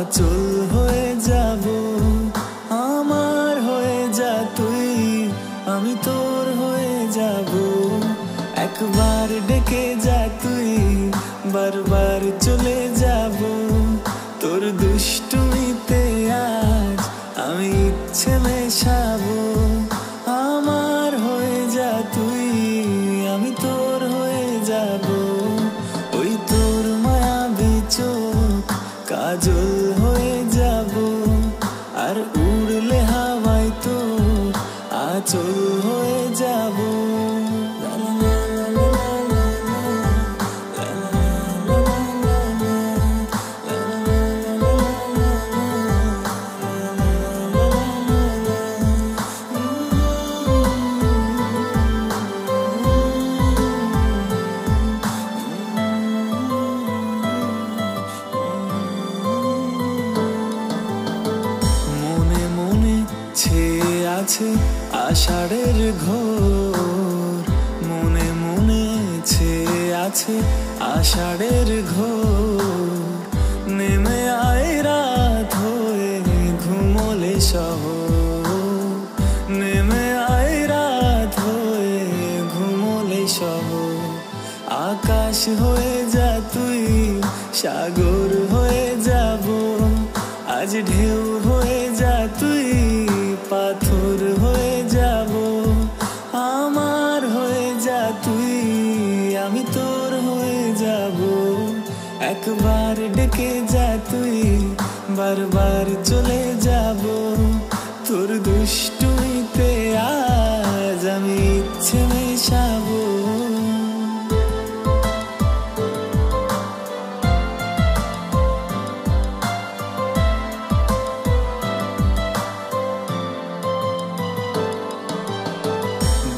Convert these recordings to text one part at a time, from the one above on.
আচল হয়ে যাব। আমার হয়ে যা তুই, আমি তোর হয়ে যাব। একবার ডেকে যা তুই, বারবার চলে যাব। তোর দুষ্টুমিতে আজ আমি ইচ্ছে মেশাবো। আমার হয়ে যা তুই, আমি তোর হয়ে যাব। ওই তোর মায়াবী চোখ কাজল হয়ে যাব। আর উড়লে হাওয়ায় তোর আঁচল হয়ে যাব। আছে আষাঢ়ের ঘোর, মনে মনে ছেয়ে আছে আষাঢ়ের ঘোর। নেমে আয় রাত হয়ে ঘুমোলে শহর, নেমে আয় রাত হয়ে ঘুমোলে শহর। আকাশ হয়ে যা তুই, সাগর হয়ে যাব। আজ ঢেউ হয়ে যা তুই, পাথর হয়ে যাব। আমার হয়ে যা তুই, আমি তোর হয়ে যাব। একবার ডেকে যা তুই, বারবার চলে যাব। তোর দুষ্টুমিতে আজ আমি ইচ্ছে মেশাবো।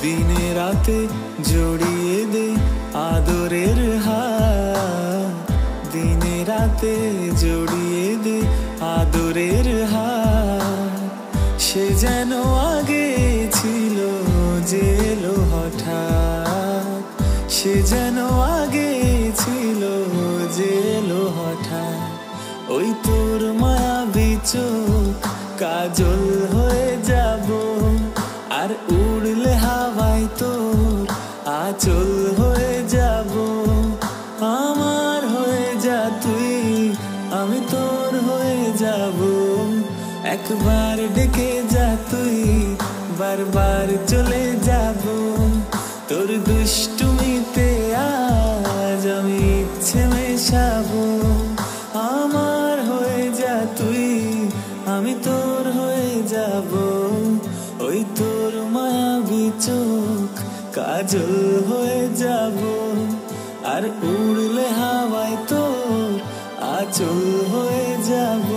দিনে রাতে জড়িয়ে দে আদরের হাত, দিনে রাতে জড়িয়ে দে আদরের হাত। সে যেন আগে ছিল যে এলো হঠাৎ, সে যেন আগে ছিল যে এলো হঠাৎ। ওই তোর মায়াবী চোখ কাজল হয়ে যাব। আর উড়লে হাওয়ায় তোর আঁচল হয়ে যাব। আমার হয়ে যা তুই, আমি তোর হয়ে যাব। একবার ডেকে যা তুই, বারবার চলে যাব। তোর দুষ্টুমিতে আজ আমি ইচ্ছে মেশাবো। আমার হয়ে যা তুই, আমি তোর হয়ে যাব। ওই তোর মায়াবী চোখ কাজল হয়ে যাব। আর উড়লে হাওয়ায় তোর আঁচল হয়ে যাব।